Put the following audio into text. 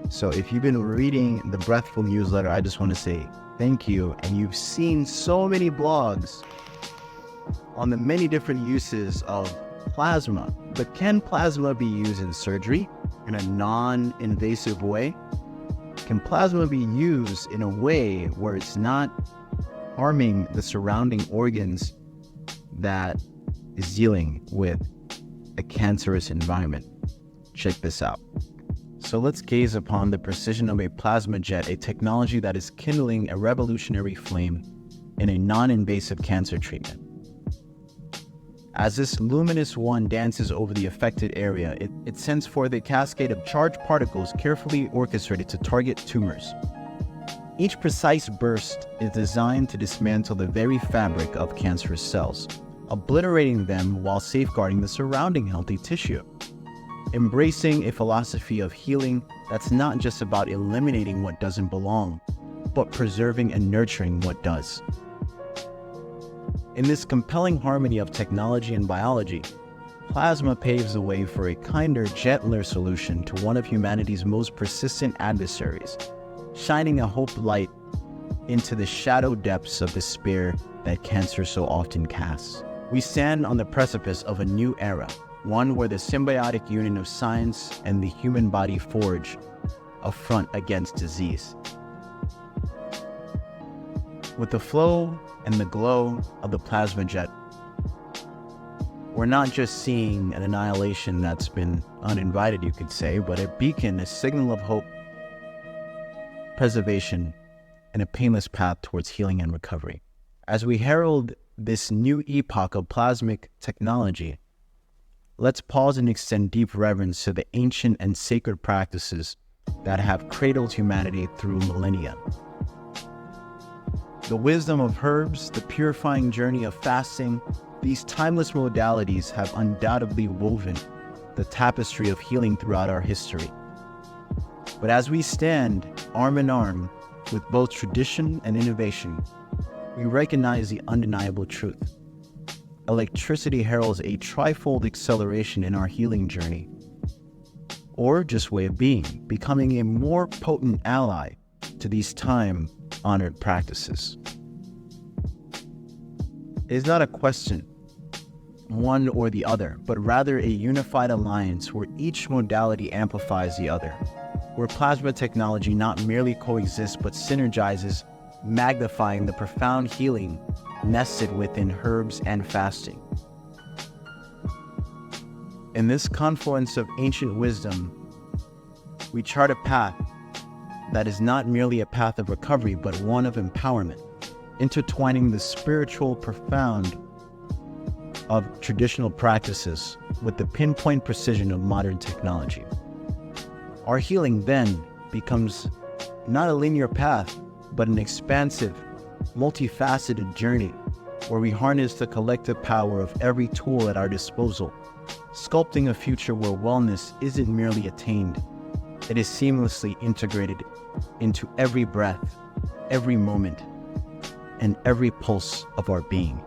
So if you've been reading the Breathful newsletter, I just want to say thank you. And you've seen so many blogs on the many different uses of plasma. But can plasma be used in surgery in a non-invasive way? Can plasma be used in a way where it's not harming the surrounding organs that is dealing with a cancerous environment? Check this out. So let's gaze upon the precision of a plasma jet, a technology that is kindling a revolutionary flame in a non-invasive cancer treatment. As this luminous one dances over the affected area, it sends forth a cascade of charged particles carefully orchestrated to target tumors. Each precise burst is designed to dismantle the very fabric of cancerous cells, obliterating them while safeguarding the surrounding healthy tissue. Embracing a philosophy of healing that's not just about eliminating what doesn't belong, but preserving and nurturing what does. In this compelling harmony of technology and biology, plasma paves the way for a kinder, gentler solution to one of humanity's most persistent adversaries, shining a hope light into the shadow depths of despair that cancer so often casts. We stand on the precipice of a new era, one where the symbiotic union of science and the human body forge a front against disease. With the flow and the glow of the plasma jet, we're not just seeing an annihilation that's been uninvited, you could say, but a beacon, a signal of hope, preservation, and a painless path towards healing and recovery. As we herald this new epoch of plasmic technology, let's pause and extend deep reverence to the ancient and sacred practices that have cradled humanity through millennia. The wisdom of herbs, the purifying journey of fasting, these timeless modalities have undoubtedly woven the tapestry of healing throughout our history. But as we stand arm in arm with both tradition and innovation, we recognize the undeniable truth. Electricity heralds a trifold acceleration in our healing journey, or just way of being, becoming a more potent ally to these time-honored practices. It is not a question, one or the other, but rather a unified alliance where each modality amplifies the other, where plasma technology not merely coexists but synergizes, magnifying the profound healing nested within herbs and fasting. In this confluence of ancient wisdom, we chart a path that is not merely a path of recovery, but one of empowerment, intertwining the spiritual profound of traditional practices with the pinpoint precision of modern technology. Our healing then becomes not a linear path, but an expansive, multifaceted journey where we harness the collective power of every tool at our disposal, sculpting a future where wellness isn't merely attained, it is seamlessly integrated into every breath, every moment, and every pulse of our being.